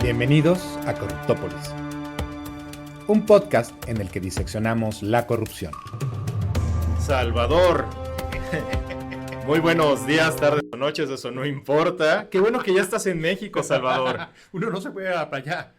Bienvenidos a Corruptópolis, un podcast en el que diseccionamos la corrupción. Salvador, muy buenos días, tardes o noches, eso no importa. Qué bueno que ya estás en México, Salvador. Uno no se puede para allá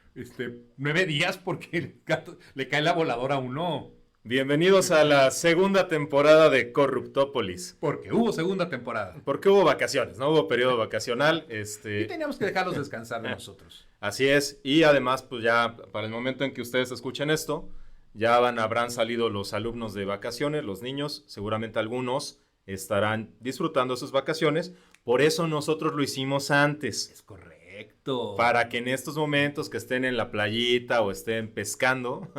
9 días porque el gato le cae la voladora a uno. Bienvenidos a la segunda temporada de Corruptópolis. Porque hubo segunda temporada. Porque hubo vacaciones, no hubo periodo vacacional. Y teníamos que dejarlos descansar de nosotros. Así es, y además, pues ya para el momento en que ustedes escuchen esto, ya habrán salido los alumnos de vacaciones, los niños, seguramente algunos estarán disfrutando sus vacaciones, por eso nosotros lo hicimos antes. Es correcto. Para que en estos momentos que estén en la playita o estén pescando,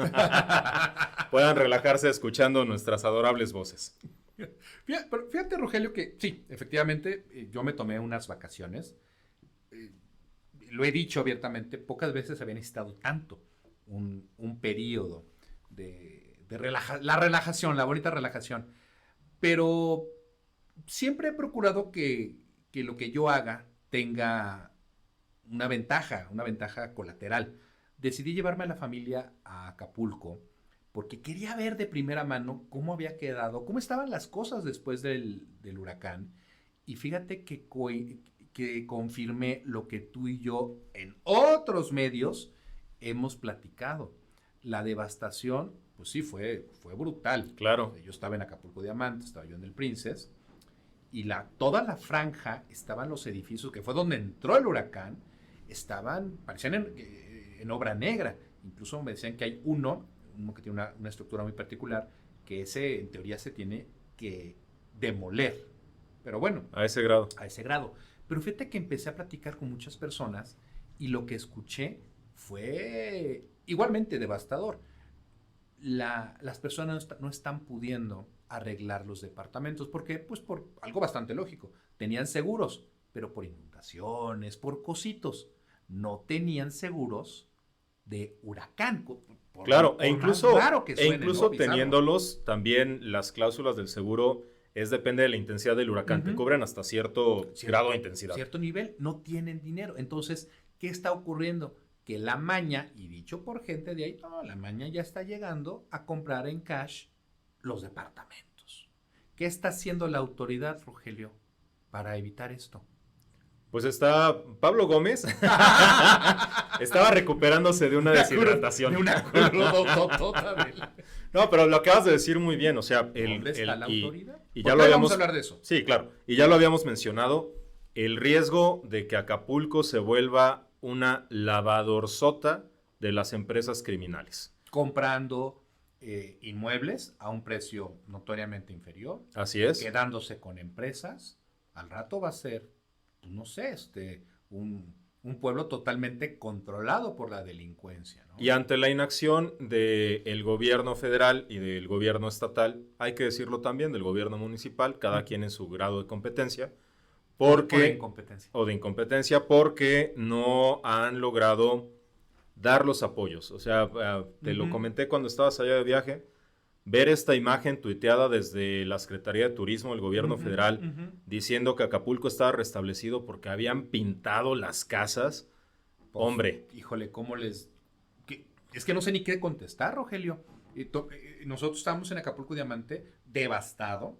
puedan relajarse escuchando nuestras adorables voces. Pero fíjate, Rogelio, que sí, efectivamente, yo me tomé unas vacaciones. Lo he dicho abiertamente, pocas veces había necesitado tanto un periodo de la relajación, la bonita relajación. Pero siempre he procurado que lo que yo haga tenga una ventaja colateral. Decidí llevarme a la familia a Acapulco porque quería ver de primera mano cómo había quedado, cómo estaban las cosas después del huracán. Y fíjate que confirmé lo que tú y yo en otros medios hemos platicado. La devastación, pues sí, fue brutal. Claro. Yo estaba en Acapulco Diamante, estaba yo en el Princess, y toda la franja, estaban los edificios, que fue donde entró el huracán, parecían en obra negra. Incluso me decían que hay uno que tiene una estructura muy particular, que ese en teoría se tiene que demoler. Pero bueno. A ese grado. A ese grado. Pero fíjate que empecé a platicar con muchas personas y lo que escuché fue igualmente devastador. Las personas no están pudiendo arreglar los departamentos. ¿Por qué? Pues por algo bastante lógico. Tenían seguros, pero por inundaciones, por cositos. No tenían seguros de huracán. Claro, e incluso ¿no? teniéndolos, también las cláusulas del seguro depende de la intensidad del huracán. Te cubren hasta cierto grado de intensidad. Cierto nivel, no tienen dinero. Entonces, ¿qué está ocurriendo? Que la maña, y dicho por gente de ahí, no, la maña ya está llegando a comprar en cash los departamentos. ¿Qué está haciendo la autoridad, Rogelio, para evitar esto? Pues está Pablo Gómez. Estaba recuperándose de una deshidratación. De una crudototota. No, pero lo acabas de decir muy bien. O sea, ¿dónde está la autoridad? Y ya lo habíamos, vamos a hablar de eso. Sí, claro. Y ya lo habíamos mencionado. El riesgo de que Acapulco se vuelva una lavadorzota de las empresas criminales. Comprando inmuebles a un precio notoriamente inferior. Así es. Quedándose con empresas. Al rato va a ser, pues no sé, un pueblo totalmente controlado por la delincuencia, ¿no? Y ante la inacción del gobierno federal y del gobierno estatal, hay que decirlo también, del gobierno municipal, cada quien en su grado de competencia, o de incompetencia, porque no han logrado dar los apoyos. O sea, te lo comenté cuando estabas allá de viaje, ver esta imagen tuiteada desde la Secretaría de Turismo del gobierno federal diciendo que Acapulco estaba restablecido porque habían pintado las casas. Pues, hombre. Híjole, ¿cómo les...? Es que no sé ni qué contestar, Rogelio. Nosotros estábamos en Acapulco Diamante, devastado,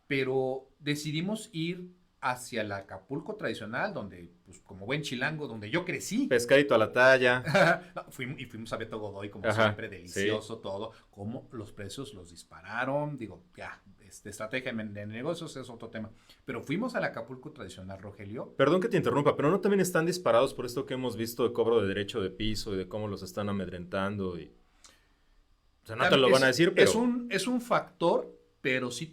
pero decidimos ir hacia el Acapulco tradicional, donde, pues como buen chilango, donde yo crecí. Pescadito a la talla. No, fuimos a Beto Godoy, como siempre, delicioso, sí. Todo. Cómo los precios los dispararon. Digo, ya, estrategia de negocios es otro tema. Pero fuimos al Acapulco tradicional, Rogelio. Perdón que te interrumpa, pero ¿no también están disparados por esto que hemos visto de cobro de derecho de piso y de cómo los están amedrentando? O sea, no te lo van a decir, pero... Es un factor, pero sí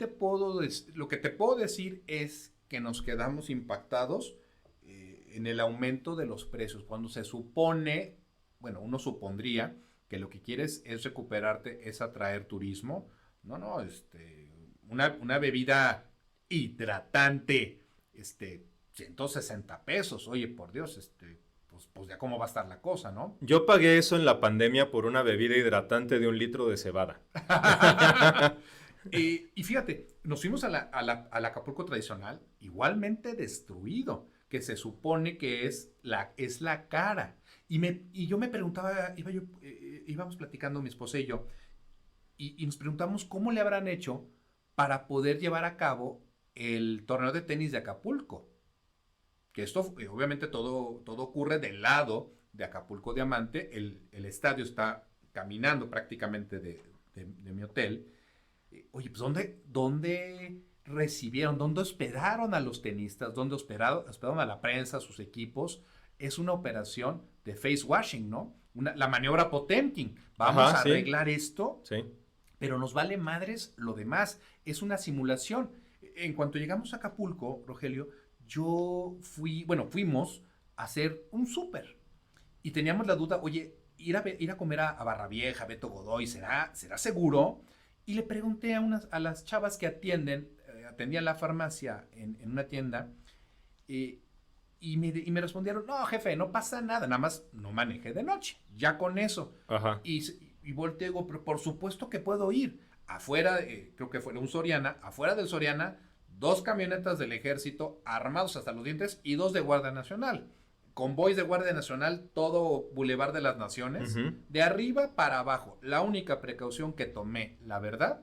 lo que te puedo decir es que nos quedamos impactados en el aumento de los precios, cuando se supone, bueno, uno supondría que lo que quieres es recuperarte, es atraer turismo. No, una bebida hidratante, 160 pesos, oye, por Dios, pues ya cómo va a estar la cosa, ¿no? Yo pagué eso en la pandemia por una bebida hidratante de 1 litro de cebada. Y fíjate, nos fuimos al Acapulco tradicional, igualmente destruido, que se supone que es la cara. Y yo me preguntaba, íbamos platicando mi esposa y yo, y nos preguntamos cómo le habrán hecho para poder llevar a cabo el torneo de tenis de Acapulco. Que esto, obviamente, todo ocurre del lado de Acapulco Diamante. El estadio está caminando prácticamente de mi hotel. Oye, pues ¿dónde recibieron, dónde hospedaron a los tenistas, dónde hospedaron a la prensa, a sus equipos? Es una operación de face washing, ¿no? La maniobra Potemkin. Vamos a arreglar esto, pero nos vale madres lo demás. Es una simulación. En cuanto llegamos a Acapulco, Rogelio, fuimos a hacer un súper y teníamos la duda, oye, ir a comer a Barra Vieja, Beto Godoy, ¿será seguro? Y le pregunté a las chavas que atendían la farmacia en una tienda, y me respondieron, no, jefe, no pasa nada, nada más no maneje de noche, ya con eso. Ajá. Y volteo y digo, pero por supuesto que puedo ir. Afuera, creo que fue un Soriana, afuera del Soriana, 2 camionetas del ejército armados hasta los dientes y 2 de Guardia Nacional. Convoys de Guardia Nacional, todo Boulevard de las Naciones, de arriba para abajo. La única precaución que tomé, la verdad,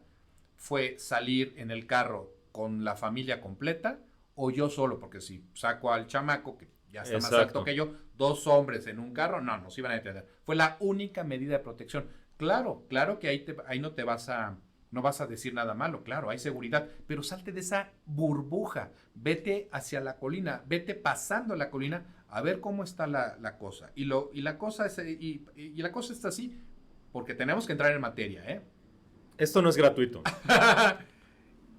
fue salir en el carro con la familia completa o yo solo, porque si saco al chamaco, que ya está más alto que yo, 2 hombres en un carro, no, nos iban a detener. Fue la única medida de protección. Claro que ahí no vas a decir nada malo, claro, hay seguridad, pero salte de esa burbuja, vete hacia la colina, vete pasando la colina a ver cómo está la cosa. Y la cosa está así porque tenemos que entrar en materia, ¿eh? Esto no es gratuito.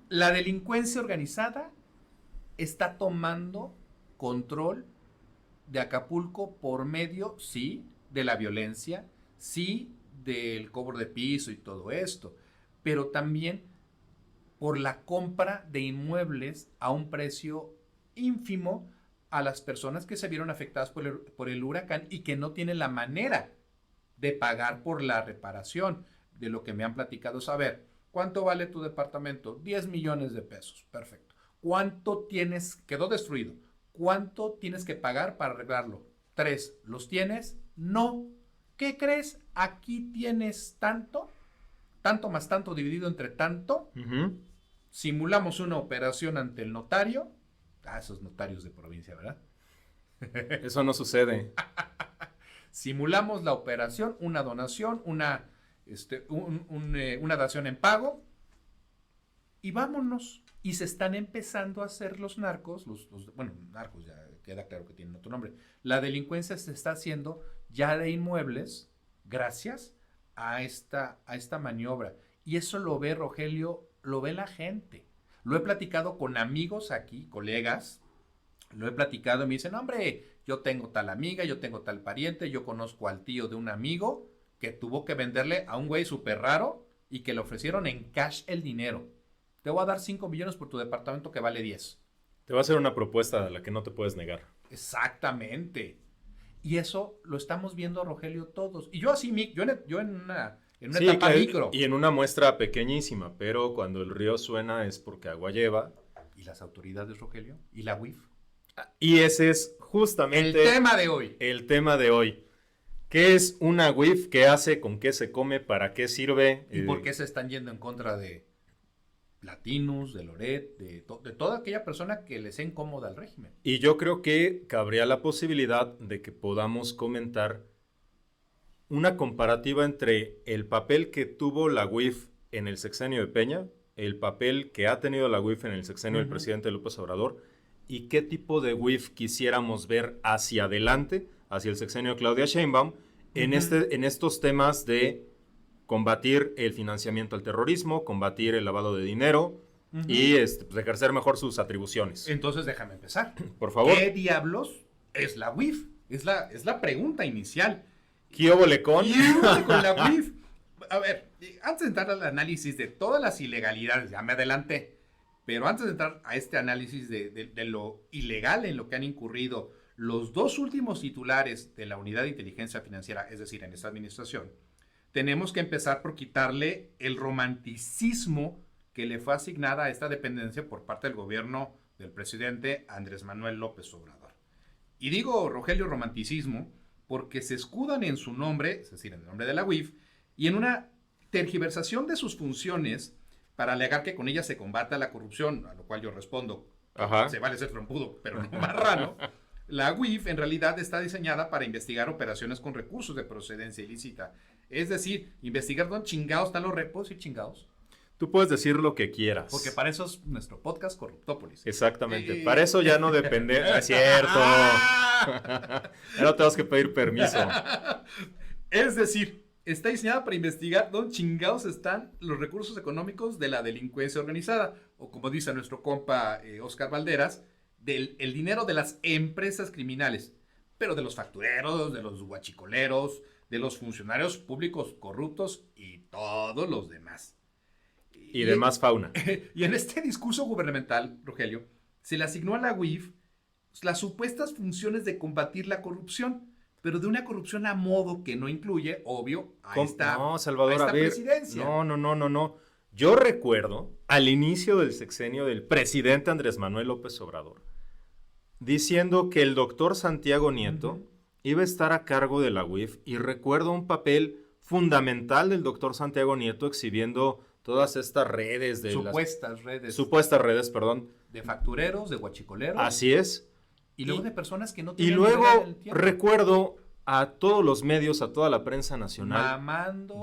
La delincuencia organizada está tomando control de Acapulco por medio, sí, de la violencia, sí, del cobro de piso y todo esto, pero también por la compra de inmuebles a un precio ínfimo a las personas que se vieron afectadas por el huracán y que no tienen la manera de pagar por la reparación. De lo que me han platicado, saber cuánto vale tu departamento, 10 millones de pesos, perfecto. ¿Cuánto quedó destruido? ¿Cuánto tienes que pagar para arreglarlo? 3, ¿los tienes? No. ¿Qué crees? Aquí tienes tanto más tanto dividido entre tanto. Simulamos una operación ante el notario. Esos notarios de provincia, ¿verdad? Eso no sucede. Simulamos la operación, una donación, una dación en pago, y vámonos. Y se están empezando a hacer los narcos, narcos ya queda claro que tienen otro nombre. La delincuencia se está haciendo ya de inmuebles gracias a esta maniobra. Y eso lo ve, Rogelio, lo ve la gente. Lo he platicado con amigos aquí, colegas, lo he platicado y me dicen, hombre, yo tengo tal amiga, yo tengo tal pariente, yo conozco al tío de un amigo que tuvo que venderle a un güey súper raro y que le ofrecieron en cash el dinero. Te voy a dar 5 millones por tu departamento que vale 10. Te va a hacer una propuesta a la que no te puedes negar. Exactamente. Y eso lo estamos viendo, Rogelio, todos. Y yo así, yo en una etapa micro. Y en una muestra pequeñísima, pero cuando el río suena es porque agua lleva. ¿Y las autoridades, Rogelio? ¿Y la UIF? Y ese es justamente el tema de hoy. El tema de hoy. ¿Qué es una UIF? ¿Qué hace? ¿Con qué se come? ¿Para qué sirve? ¿Y por qué se están yendo en contra de Latinus, de Loret, de toda aquella persona que les sea incómoda al régimen? Y yo creo que cabría la posibilidad de que podamos comentar una comparativa entre el papel que tuvo la UIF en el sexenio de Peña, el papel que ha tenido la UIF en el sexenio del presidente López Obrador, y qué tipo de UIF quisiéramos ver hacia adelante, hacia el sexenio de Claudia Sheinbaum, en estos temas de combatir el financiamiento al terrorismo, combatir el lavado de dinero y ejercer mejor sus atribuciones. Entonces déjame empezar. Por favor. ¿Qué diablos es la UIF? Es la pregunta inicial. ¿Qué óvole con? Con la UIF. A ver, antes de entrar al análisis de todas las ilegalidades, ya me adelanté, pero antes de entrar a este análisis de lo ilegal en lo que han incurrido los 2 últimos titulares de la Unidad de Inteligencia Financiera, es decir, en esta administración, tenemos que empezar por quitarle el romanticismo que le fue asignada a esta dependencia por parte del gobierno del presidente Andrés Manuel López Obrador. Y digo, Rogelio, romanticismo, porque se escudan en su nombre, es decir, en el nombre de la UIF, y en una tergiversación de sus funciones para alegar que con ella se combata la corrupción, a lo cual yo respondo, Ajá. se vale ser trompudo, pero no marrano. La UIF en realidad está diseñada para investigar operaciones con recursos de procedencia ilícita. Es decir, investigar dónde chingados están los repos y chingados. Tú puedes decir lo que quieras. Porque para eso es nuestro podcast Corruptópolis. Exactamente. Para eso ya no depende. Es cierto. Ya no tenemos que pedir permiso. Es decir, está diseñada para investigar dónde chingados están los recursos económicos de la delincuencia organizada. O como dice nuestro compa Oscar Valderas, el dinero de las empresas criminales. Pero de los factureros, de los guachicoleros, de los funcionarios públicos corruptos y todos los demás. Y demás fauna. Y en este discurso gubernamental, Rogelio, se le asignó a la UIF las supuestas funciones de combatir la corrupción, pero de una corrupción a modo que no incluye, obvio, a esta, no, Salvador, a esta presidencia. No. Yo recuerdo al inicio del sexenio del presidente Andrés Manuel López Obrador diciendo que el doctor Santiago Nieto iba a estar a cargo de la UIF, y recuerdo un papel fundamental del doctor Santiago Nieto exhibiendo todas estas redes de supuestas redes, perdón, de factureros, de guachicoleros. Así es. Y luego de personas que no tienen. Y luego recuerdo a todos los medios, a toda la prensa nacional. Mamando.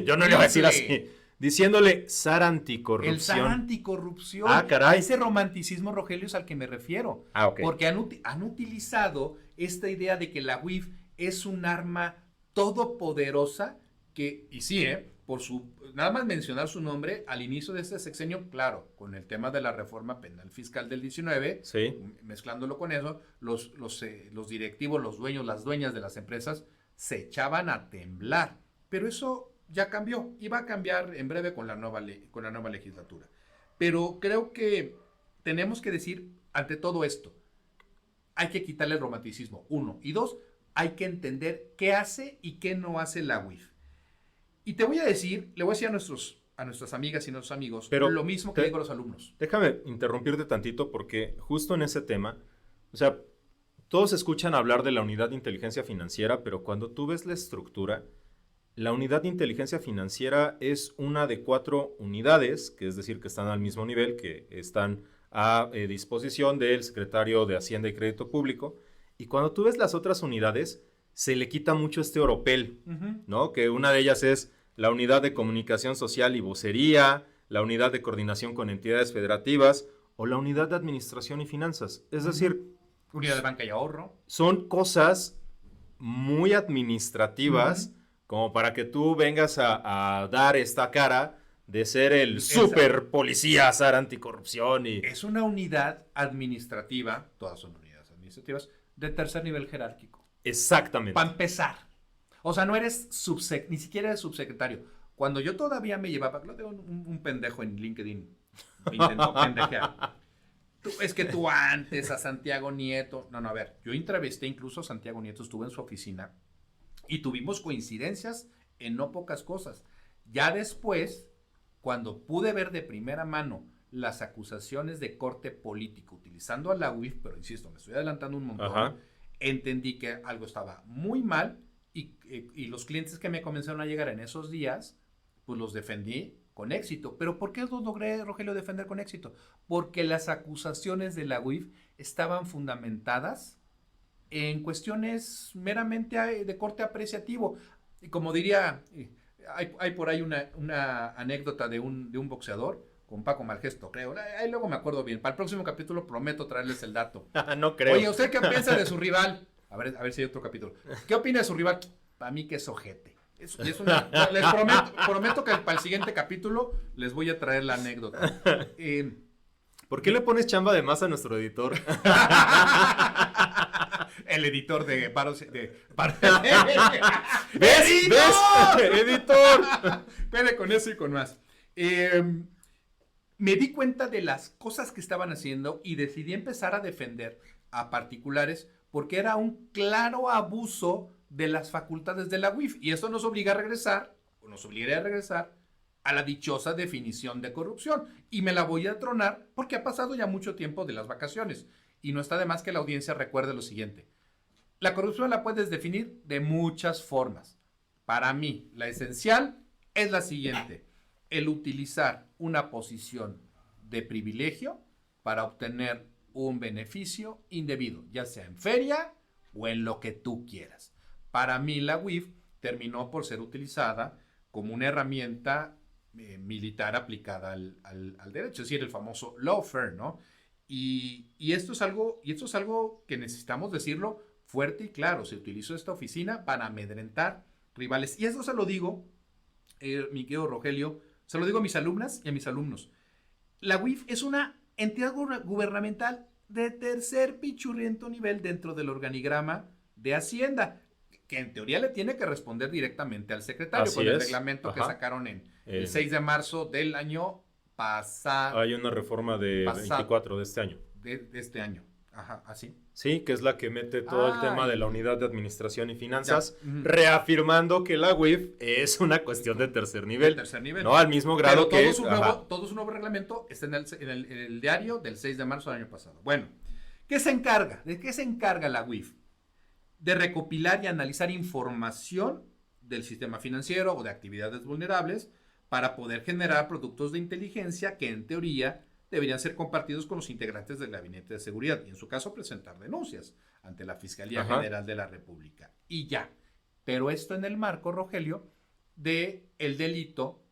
Yo no le voy a decir así. Diciéndole zar anticorrupción. El zar anticorrupción. Ah, caray. A ese romanticismo, Rogelio, es al que me refiero. Ok. Porque han utilizado esta idea de que la UIF es un arma todopoderosa que, y sí, nada más mencionar su nombre, al inicio de este sexenio, claro, con el tema de la reforma penal fiscal del 19, sí, mezclándolo con eso, los directivos, los dueños, las dueñas de las empresas se echaban a temblar. Pero eso ya cambió y va a cambiar en breve con la nueva legislatura. Pero creo que tenemos que decir, ante todo esto, hay que quitarle el romanticismo, 1. Y 2, hay que entender qué hace y qué no hace la UIF. Y le voy a decir a nuestras amigas y nuestros amigos, pero lo mismo que digo a los alumnos. Déjame interrumpirte tantito, porque justo en ese tema, o sea, todos escuchan hablar de la unidad de inteligencia financiera, pero cuando tú ves la estructura, la unidad de inteligencia financiera es una de 4 unidades, que es decir, que están al mismo nivel, que están a disposición del secretario de Hacienda y Crédito Público. Y cuando tú ves las otras unidades, se le quita mucho este oropel, ¿no? Que una de ellas es la unidad de comunicación social y vocería, la unidad de coordinación con entidades federativas o la unidad de administración y finanzas. Es decir, unidad de banca y ahorro. Son cosas muy administrativas como para que tú vengas a dar esta cara de ser el super policía zar anticorrupción. Es una unidad administrativa, todas son unidades administrativas, de tercer nivel jerárquico. Exactamente. Para empezar. O sea, no eres ni siquiera eres subsecretario. Cuando yo todavía me llevaba, un pendejo en LinkedIn me intentó pendejear. Es que tú antes a Santiago Nieto. No, a ver, yo entrevisté incluso a Santiago Nieto, estuve en su oficina y tuvimos coincidencias en no pocas cosas. Ya después, cuando pude ver de primera mano las acusaciones de corte político utilizando a la UIF, pero insisto, me estoy adelantando un montón, entendí que algo estaba muy mal y los clientes que me comenzaron a llegar en esos días, pues los defendí con éxito. ¿Pero por qué los logré, Rogelio, defender con éxito? Porque las acusaciones de la UIF estaban fundamentadas en cuestiones meramente de corte apreciativo. Y como diría, hay por ahí una anécdota de un boxeador, con Paco Malgesto, creo. Ahí luego me acuerdo bien. Para el próximo capítulo prometo traerles el dato. No creo. Oye, ¿usted qué piensa de su rival? A ver si hay otro capítulo. ¿Qué opina de su rival? Para mí que es ojete. Les prometo que para el siguiente capítulo les voy a traer la anécdota. ¿Por qué le pones chamba de más a nuestro editor? El editor de Varos. ¿Ves? ¡Editor! Pele con eso y con más. Me di cuenta de las cosas que estaban haciendo y decidí empezar a defender a particulares porque era un claro abuso de las facultades de la UIF. Y eso nos obligaría a regresar a la dichosa definición de corrupción. Y me la voy a tronar porque ha pasado ya mucho tiempo de las vacaciones. Y no está de más que la audiencia recuerde lo siguiente. La corrupción la puedes definir de muchas formas. Para mí, la esencial es la siguiente: el utilizar una posición de privilegio para obtener un beneficio indebido, ya sea en feria o en lo que tú quieras. Para mí, la UIF terminó por ser utilizada como una herramienta militar aplicada al derecho, es decir, el famoso lawfare, ¿no? Y esto es algo que necesitamos decirlo fuerte y claro. Se utilizó esta oficina para amedrentar rivales. Y eso se lo digo, mi querido Rogelio, se lo digo a mis alumnas y a mis alumnos. La UIF es una entidad gubernamental de tercer pichurriento nivel dentro del organigrama de Hacienda, que en teoría le tiene que responder directamente al secretario. Así con el es. reglamento Ajá. que sacaron el 6 de marzo del año pasado. Hay una reforma de 24 de este año. De este año. Ajá, así. Sí, que es la que mete todo el tema de la unidad de administración y finanzas, Ya. reafirmando que la UIF es una cuestión de tercer nivel. De tercer nivel. No al mismo grado Pero que... todo su nuevo reglamento está en el diario del 6 de marzo del año pasado. Bueno, ¿qué se encarga? ¿De qué se encarga la UIF? De recopilar y analizar información del sistema financiero o de actividades vulnerables para poder generar productos de inteligencia que en teoría deberían ser compartidos con los integrantes del Gabinete de Seguridad y en su caso presentar denuncias ante la Fiscalía General de la República. Y ya. Pero esto en el marco, Rogelio, de el delito,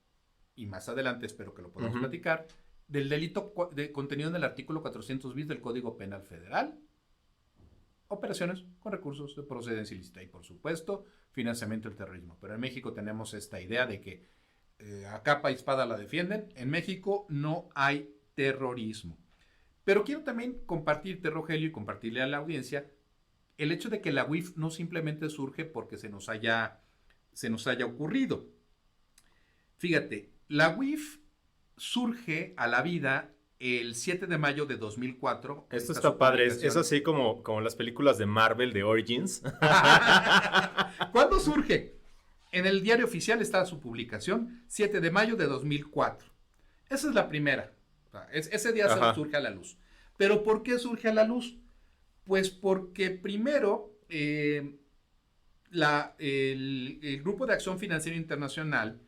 y más adelante espero que lo podamos platicar, del delito contenido en el artículo 400 bis del Código Penal Federal: operaciones con recursos de procedencia ilícita y, por supuesto, financiamiento del terrorismo. Pero en México tenemos esta idea de que a capa y espada la defienden. En México no hay terrorismo. Pero quiero también compartirte, Rogelio, y compartirle a la audiencia el hecho de que la UIF no simplemente surge porque se nos haya ocurrido. Fíjate, la UIF surge a la vida el 7 de mayo de 2004. Esto está padre, es así como las películas de Marvel de Origins. ¿Cuándo surge? En el diario oficial está su publicación, 7 de mayo de 2004. Esa es la primera. Ese día surge a la luz. ¿Pero por qué surge a la luz? Pues porque primero el Grupo de Acción Financiera Internacional,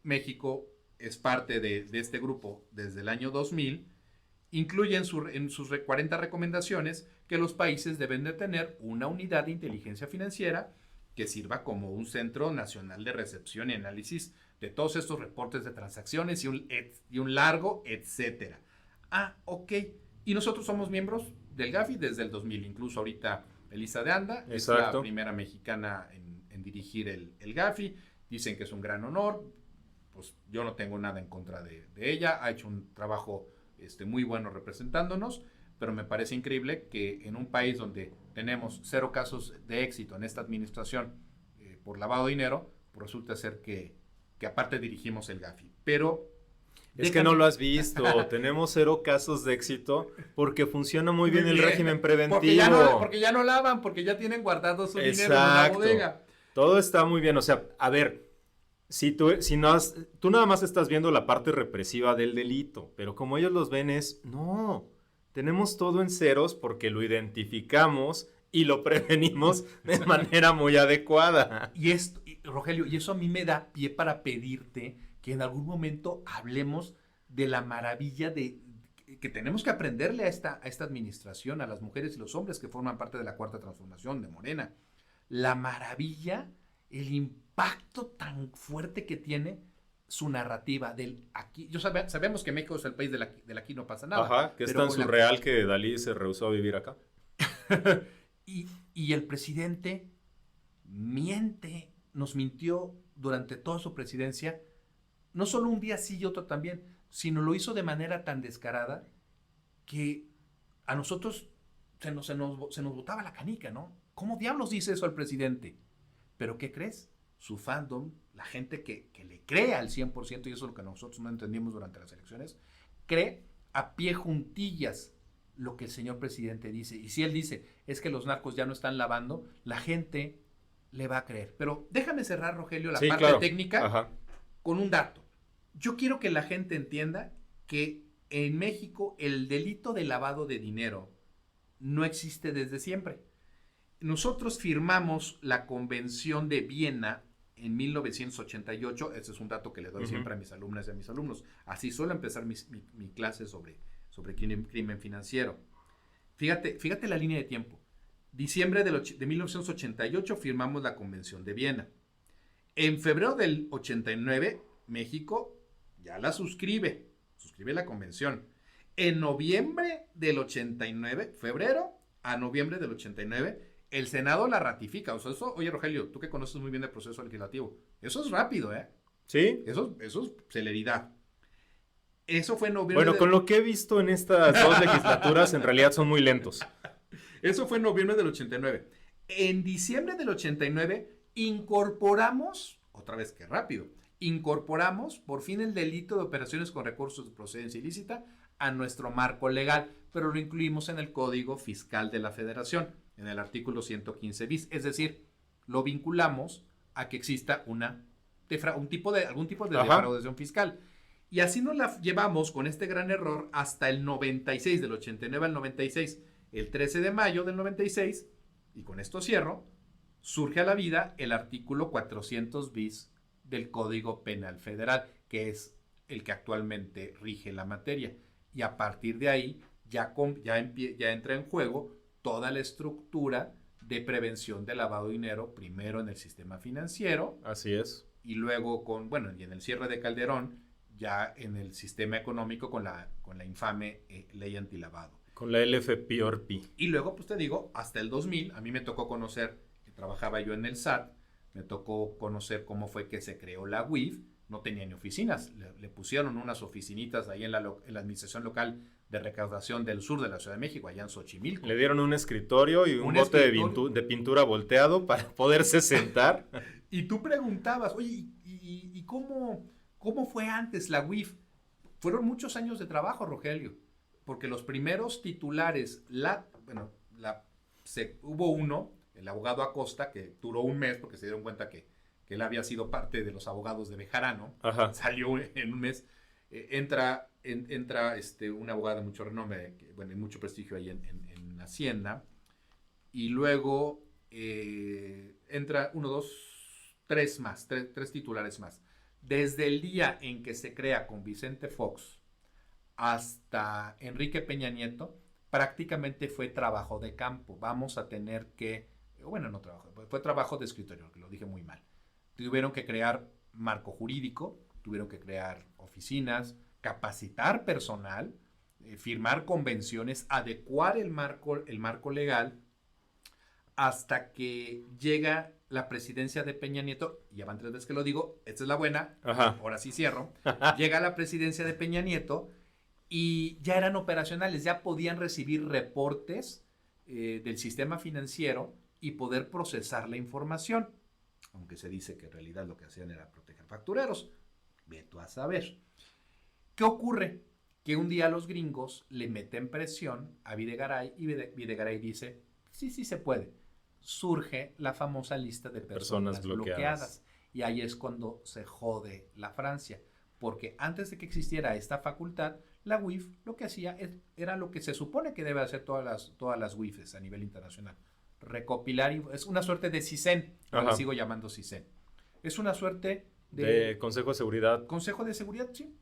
México es parte de este grupo desde el año 2000, incluye en sus 40 recomendaciones que los países deben de tener una unidad de inteligencia financiera que sirva como un centro nacional de recepción y análisis de todos estos reportes de transacciones y un largo etcétera. Ok. Y nosotros somos miembros del Gafi desde el 2000. Incluso ahorita Elisa de Anda es la primera mexicana en dirigir el Gafi. Dicen que es un gran honor. Pues yo no tengo nada en contra de ella. Ha hecho un trabajo muy bueno representándonos. Pero me parece increíble que en un país donde tenemos 0 casos de éxito en esta administración por lavado de dinero, pues resulta ser que aparte dirigimos el Gafi. Pero es que no lo has visto. Tenemos 0 casos de éxito porque funciona muy bien el régimen preventivo. Porque ya no lavan, porque ya tienen guardado su dinero en una bodega. Todo está muy bien. O sea, a ver, tú nada más estás viendo la parte represiva del delito, pero como ellos los ven no, tenemos todo en ceros porque lo identificamos y lo prevenimos de manera muy adecuada. Rogelio, y eso a mí me da pie para pedirte que en algún momento hablemos de la maravilla que tenemos que aprenderle a esta administración, a las mujeres y los hombres que forman parte de la Cuarta Transformación de Morena. La maravilla, el impacto tan fuerte que tiene su narrativa del aquí. Sabemos que México es el país del aquí no pasa nada. Ajá, que es tan surreal que Dalí se rehusó a vivir acá. y el presidente nos mintió durante toda su presidencia. No solo un día sí y otro también, sino lo hizo de manera tan descarada que a nosotros se nos botaba la canica, ¿no? ¿Cómo diablos dice eso al presidente? ¿Pero qué crees? Su fandom, la gente que le cree al 100%, y eso es lo que nosotros no entendimos durante las elecciones, cree a pie juntillas lo que el señor presidente dice. Y si él dice, es que los narcos ya no están lavando, la gente le va a creer. Pero déjame cerrar, Rogelio, la parte técnica con un dato. Yo quiero que la gente entienda que en México el delito de lavado de dinero no existe desde siempre. nosotros firmamos la Convención de Viena en 1988. Ese es un dato que le doy siempre a mis alumnas y a mis alumnos. Así suelo empezar mi clase sobre crimen financiero. Fíjate la línea de tiempo. Diciembre de 1988 firmamos la Convención de Viena. En febrero del 89, México ya la suscribe la convención. En noviembre del 89, febrero a noviembre del 89, el Senado la ratifica. O sea, eso, oye, Rogelio, tú que conoces muy bien el proceso legislativo, eso es rápido, ¿eh? Sí. Eso es celeridad. Eso fue en noviembre. Bueno, con lo que he visto en estas dos legislaturas, en realidad son muy lentos. Eso fue en noviembre del 89. En diciembre del 89 incorporamos, otra vez que rápido, incorporamos por fin el delito de operaciones con recursos de procedencia ilícita a nuestro marco legal, pero lo incluimos en el Código Fiscal de la Federación, en el artículo 115 bis, es decir, lo vinculamos a que exista algún tipo de defraudación fiscal. Y así nos la llevamos con este gran error hasta el 96, del 89 al 96, el 13 de mayo del 96, y con esto cierro, surge a la vida el artículo 400 bis del Código Penal Federal, que es el que actualmente rige la materia. Y a partir de ahí ya entra en juego toda la estructura de prevención de lavado de dinero, primero en el sistema financiero. Así es. Y luego y en el cierre de Calderón, ya en el sistema económico con la infame ley antilavado. Con la LFPORP. Y luego, pues te digo, hasta el 2000, a mí me tocó conocer, que trabajaba yo en el SAT, me tocó conocer cómo fue que se creó la UIF. No tenía ni oficinas, le pusieron unas oficinitas ahí en la administración local de recaudación del sur de la Ciudad de México, allá en Xochimilco. Le dieron un escritorio y un bote de pintura volteado para poderse sentar. Y tú preguntabas, oye, ¿y cómo fue antes la UIF? Fueron muchos años de trabajo, Rogelio, porque los primeros titulares, hubo uno, el abogado Acosta, que duró un mes porque se dieron cuenta que él había sido parte de los abogados de Bejarano. Ajá. Salió en un mes. Entra un abogado de mucho renombre, y mucho prestigio ahí en Hacienda. Y luego entra tres titulares más. Desde el día en que se crea con Vicente Fox hasta Enrique Peña Nieto, prácticamente fue trabajo de campo. Vamos a tener que, fue trabajo de escritorio, que lo dije muy mal. Tuvieron que crear marco jurídico, tuvieron que crear oficinas, capacitar personal, firmar convenciones, adecuar el marco legal, hasta que llega la presidencia de Peña Nieto. Ya van 3 veces que lo digo, esta es la buena. Ajá. Ahora sí cierro. Llega la presidencia de Peña Nieto y ya eran operacionales, ya podían recibir reportes del sistema financiero y poder procesar la información. Aunque se dice que en realidad lo que hacían era proteger factureros. Ve tú a saber. ¿Qué ocurre? Que un día los gringos le meten presión a Videgaray y Videgaray dice, sí se puede. Surge la famosa lista de personas bloqueadas. Y ahí es cuando se jode la Francia. Porque antes de que existiera esta facultad, la UIF lo que hacía era lo que se supone que debe hacer todas las UIFs a nivel internacional. Recopilar, es una suerte de CISEN, la sigo llamando CISEN. Es una suerte de Consejo de Seguridad. Consejo de Seguridad, sí.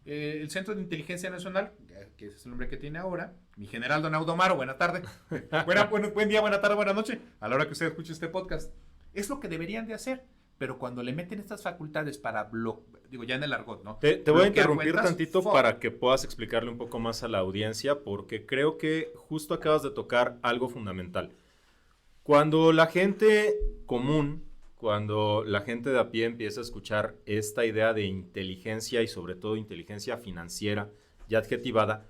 El Centro de Inteligencia Nacional, que es el nombre que tiene ahora, mi general don Audomaro, buena tarde. Buen día, buena tarde, buena noche, a la hora que usted escuche este podcast. Es lo que deberían de hacer, pero cuando le meten estas facultades para ya en el argot, ¿no? Te voy a interrumpir tantito para que puedas explicarle un poco más a la audiencia, porque creo que justo acabas de tocar algo fundamental. Cuando la gente común, cuando la gente de a pie empieza a escuchar esta idea de inteligencia y sobre todo inteligencia financiera ya adjetivada,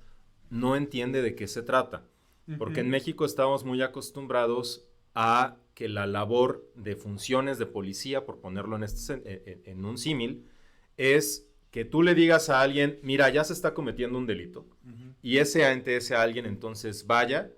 no entiende de qué se trata. Porque en México estamos muy acostumbrados a que la labor de funciones de policía, por ponerlo en un símil, es que tú le digas a alguien, mira, ya se está cometiendo un delito, y ese alguien entonces vaya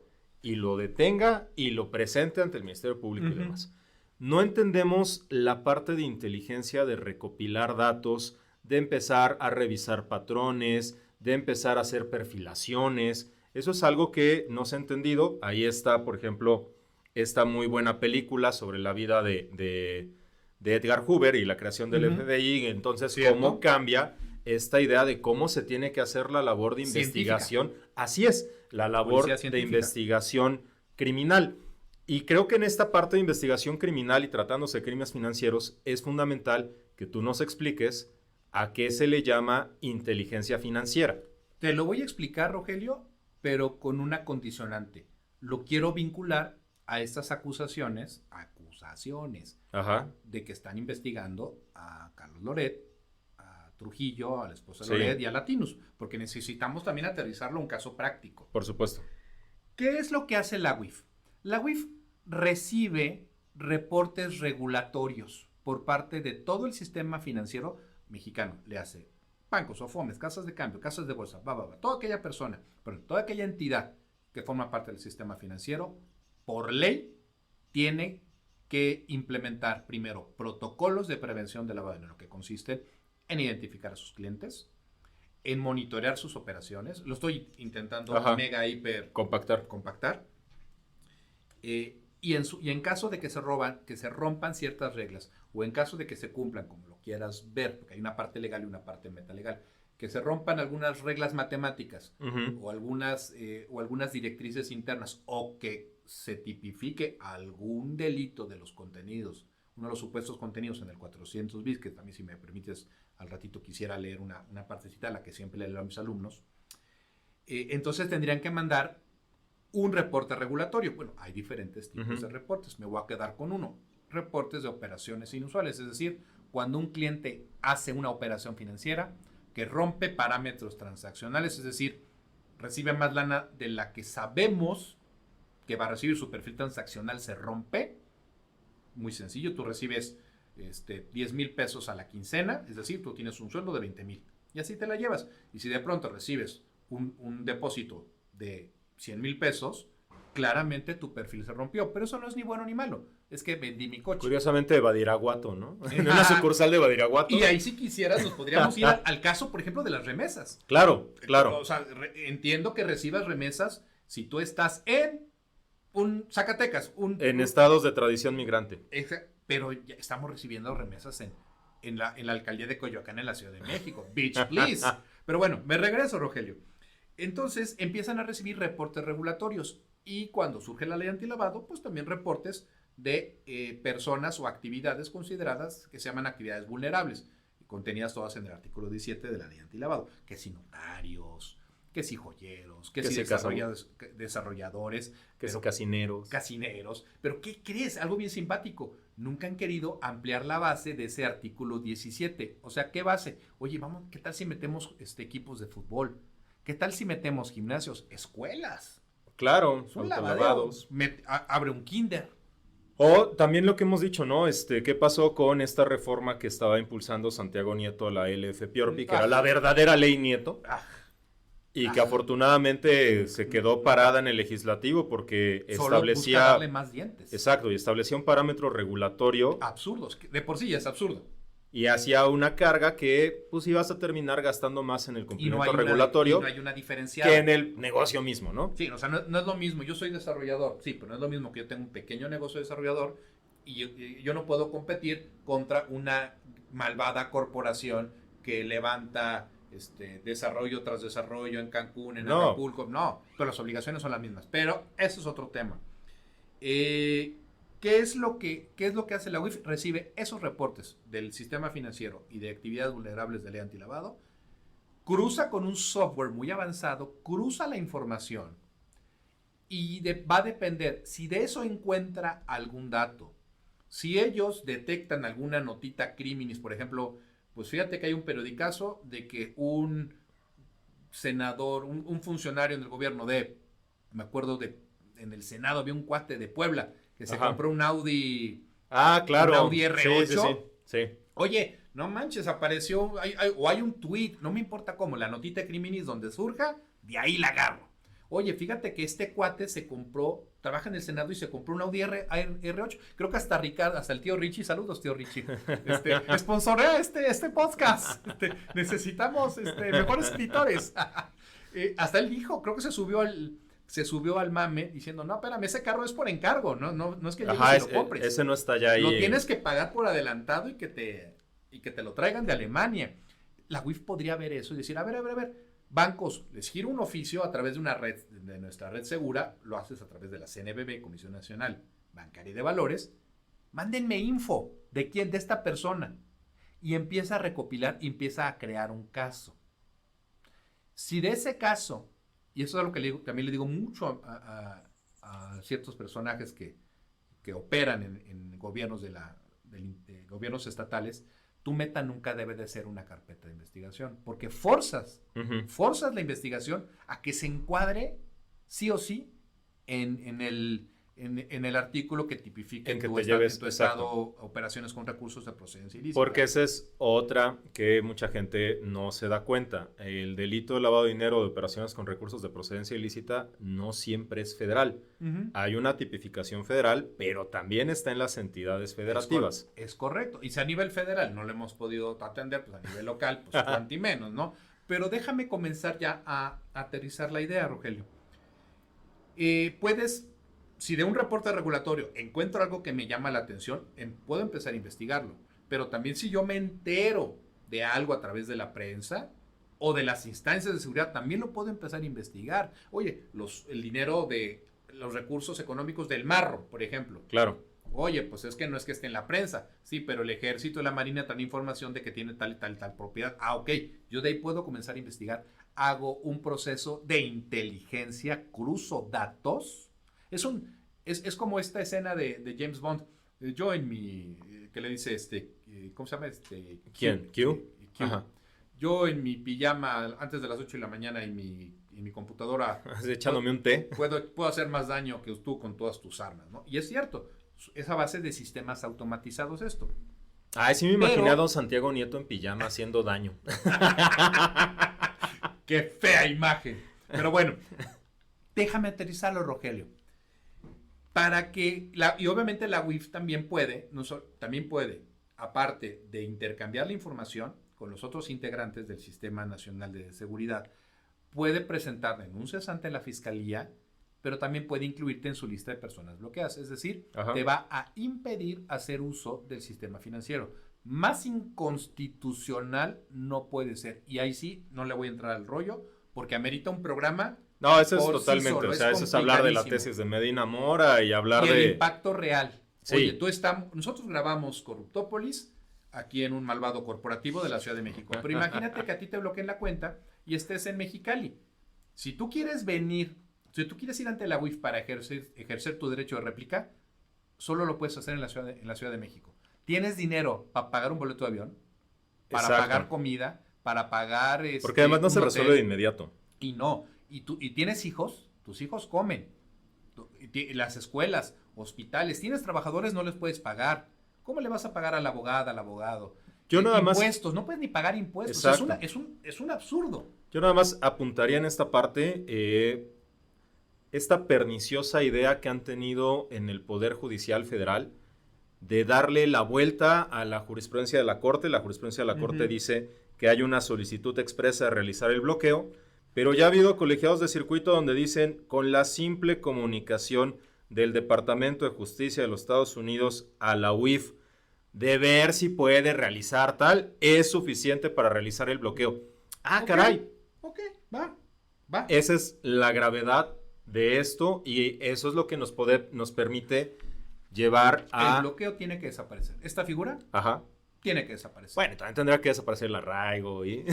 y lo detenga y lo presente ante el Ministerio Público y demás. No entendemos la parte de inteligencia de recopilar datos, de empezar a revisar patrones, de empezar a hacer perfilaciones. Eso es algo que no se ha entendido. Ahí está, por ejemplo, esta muy buena película sobre la vida de Edgar Hoover y la creación del FBI. Entonces, ¿cómo cambia esta idea de cómo se tiene que hacer la labor de investigación? Científica. Así es, la labor de investigación criminal. Y creo que en esta parte de investigación criminal y tratándose de crímenes financieros es fundamental que tú nos expliques a qué se le llama inteligencia financiera. Te lo voy a explicar, Rogelio, pero con una condicionante. Lo quiero vincular a estas acusaciones, Ajá. de que están investigando a Carlos Loret, a Trujillo, a la esposa de Loret y a Latinus, porque necesitamos también aterrizarlo a un caso práctico. Por supuesto. ¿Qué es lo que hace la UIF? La UIF recibe reportes regulatorios por parte de todo el sistema financiero mexicano. Le hace bancos, OFOMES, casas de cambio, casas de bolsa, toda aquella persona, toda aquella entidad que forma parte del sistema financiero, por ley, tiene que implementar primero protocolos de prevención de lavado de dinero que consisten en identificar a sus clientes, en monitorear sus operaciones. Lo estoy intentando mega hiper compactar. Y en caso de que se rompan ciertas reglas, o en caso de que se cumplan, como lo quieras ver, porque hay una parte legal y una parte metalegal, que se rompan algunas reglas matemáticas o algunas directrices internas, o que se tipifique algún delito de los contenidos, uno de los supuestos contenidos en el 400 bis, que también, si me permites, al ratito quisiera leer una partecita, la que siempre le leo a mis alumnos, entonces tendrían que mandar un reporte regulatorio. Bueno, hay diferentes tipos de reportes, me voy a quedar con uno. Reportes de operaciones inusuales, es decir, cuando un cliente hace una operación financiera que rompe parámetros transaccionales, es decir, recibe más lana de la que sabemos que va a recibir, su perfil transaccional se rompe. Muy sencillo, tú recibes 10,000 pesos a la quincena, es decir, tú tienes un sueldo de 20,000 y así te la llevas. Y si de pronto recibes un depósito de 100,000 pesos, claramente tu perfil se rompió, pero eso no es ni bueno ni malo, es que vendí mi coche. Curiosamente de Badiraguato, ¿no? En una sucursal de Badiraguato. Y ahí, si quisieras, nos podríamos ir al caso, por ejemplo, de las remesas. Claro. O sea, entiendo que recibas remesas si tú estás en Zacatecas. En estados de tradición migrante. Pero ya estamos recibiendo remesas en la alcaldía de Coyoacán, en la Ciudad de México. Bitch, please. Pero bueno, me regreso, Rogelio. Entonces empiezan a recibir reportes regulatorios, y cuando surge la ley antilavado, pues también reportes de personas o actividades consideradas que se llaman actividades vulnerables, contenidas todas en el artículo 17 de la ley antilavado, que si notarios, que si joyeros, que si desarrolladores, que si casineros. Pero ¿qué crees? Algo bien simpático. Nunca han querido ampliar la base de ese artículo 17. O sea, ¿qué base? Oye, vamos, ¿qué tal si metemos equipos de fútbol? ¿Qué tal si metemos gimnasios? Escuelas. Claro, son lavados. Abre un kinder. O también lo que hemos dicho, ¿no? ¿Qué pasó con esta reforma que estaba impulsando Santiago Nieto a la LF-PIORPI, que era la verdadera ley Nieto? Y que afortunadamente se quedó parada en el legislativo porque establecía... Busca darle más dientes. Exacto, y establecía un parámetro regulatorio... Absurdos, de por sí ya es absurdo. Y hacía una carga que pues ibas a terminar gastando más en el cumplimiento regulatorio y no hay una diferenciada que en el negocio mismo, ¿no? Sí, o sea, no es lo mismo. Yo soy desarrollador, sí, pero no es lo mismo que yo tengo un pequeño negocio de desarrollador y yo no puedo competir contra una malvada corporación que levanta desarrollo tras desarrollo en Cancún, en Acapulco. No, pero las obligaciones son las mismas. Pero eso es otro tema. ¿Qué es lo que hace la UIF? Recibe esos reportes del sistema financiero y de actividades vulnerables de ley antilavado, cruza con un software muy avanzado, cruza la información y va a depender si de eso encuentra algún dato. Si ellos detectan alguna notita criminis, por ejemplo, pues fíjate que hay un periodicazo de que un senador, un funcionario en el gobierno me acuerdo en el Senado había un cuate de Puebla que se compró un Audi. Claro. Un Audi R8. Sí. Oye, no manches, apareció, hay un tweet, no me importa cómo, la notita de criminis donde surja, de ahí la agarro. Oye, fíjate que este cuate trabaja en el Senado y se compró un Audi R8. Creo que hasta el tío Richie, saludos tío Richie, sponsorea este podcast. Necesitamos mejores escritores. Hasta él dijo, creo que se subió se subió al mame diciendo, no, espérame, ese carro es por encargo, no es que llegues Ajá, y lo compres. ese no está ya ahí. Lo tienes que pagar por adelantado y que te lo traigan de Alemania. La UIF podría ver eso y decir, a ver, bancos, les giro un oficio a través de una red, de nuestra red segura, lo haces a través de la CNBV, Comisión Nacional Bancaria y de Valores, mándenme info de quién, de esta persona, y empieza a recopilar y empieza a crear un caso. Si de ese caso, y eso es algo que también le digo mucho a ciertos personajes que operan en gobiernos de gobiernos estatales, tu meta nunca debe de ser una carpeta de investigación, porque forzas la investigación a que se encuadre sí o sí en el artículo que tipifica en que tu te lleves, tu estado operaciones con recursos de procedencia ilícita. Porque esa es otra que mucha gente no se da cuenta. El delito de lavado de dinero de operaciones con recursos de procedencia ilícita no siempre es federal. Hay una tipificación federal, pero también está en las entidades federativas. Es correcto. Y si a nivel federal no lo hemos podido atender, pues a nivel local, pues cuanto y menos, ¿no? Pero déjame comenzar ya a aterrizar la idea, Rogelio. Si de un reporte regulatorio encuentro algo que me llama la atención, puedo empezar a investigarlo. Pero también si yo me entero de algo a través de la prensa o de las instancias de seguridad, también lo puedo empezar a investigar. Oye, el dinero de los recursos económicos del marro, por ejemplo. Claro. Oye, pues es que no es que esté en la prensa. Sí, pero el ejército y la marina traen información de que tiene tal y tal y tal propiedad. Ah, ok. Yo de ahí puedo comenzar a investigar. Hago un proceso de inteligencia, cruzo datos. Es como esta escena de James Bond. Yo en mi... ¿Qué le dice ¿cómo se llama? ¿Quién? ¿Q? Ajá. Yo en mi pijama antes de las 8 de la mañana en mi computadora... Echándome un té. Puedo hacer más daño que tú con todas tus armas, ¿no? Y es cierto. Es a base de sistemas automatizados esto. Sí me imaginé a don Santiago Nieto en pijama haciendo daño. ¡Qué fea imagen! Pero bueno, déjame aterrizarlo, Rogelio. Y obviamente la UIF también puede, aparte de intercambiar la información con los otros integrantes del Sistema Nacional de Seguridad, puede presentar denuncias ante la Fiscalía, pero también puede incluirte en su lista de personas bloqueadas. Es decir, te va a impedir hacer uso del sistema financiero. Más inconstitucional no puede ser. Y ahí sí, no le voy a entrar al rollo, porque amerita un programa. No, eso es totalmente, eso es hablar de la tesis de Medina Mora y hablar de... el impacto real. Sí. Oye, nosotros grabamos Corruptópolis aquí en un malvado corporativo de la Ciudad de México. Pero imagínate que a ti te bloqueen la cuenta y estés en Mexicali. Si tú quieres ir ante la UIF para ejercer tu derecho de réplica, solo lo puedes hacer en la Ciudad de México. ¿Tienes dinero para pagar un boleto de avión? Para pagar comida, para pagar... Porque además no se resuelve de inmediato. Y no. Y tienes hijos, tus hijos comen. Las escuelas, hospitales, tienes trabajadores, no les puedes pagar. ¿Cómo le vas a pagar a la abogada, al abogado? Impuestos, no puedes ni pagar impuestos. Es un absurdo. Yo nada más apuntaría en esta parte esta perniciosa idea que han tenido en el Poder Judicial Federal de darle la vuelta a la jurisprudencia de la Corte. La jurisprudencia de la Corte dice que hay una solicitud expresa de realizar el bloqueo, pero ya ha habido colegiados de circuito donde dicen con la simple comunicación del Departamento de Justicia de los Estados Unidos a la UIF de ver si puede realizar tal, es suficiente para realizar el bloqueo. Caray. Ok, va. Esa es la gravedad de esto y eso es lo que nos permite llevar a... El bloqueo tiene que desaparecer. Esta figura tiene que desaparecer. Bueno, también tendrá que desaparecer el arraigo y...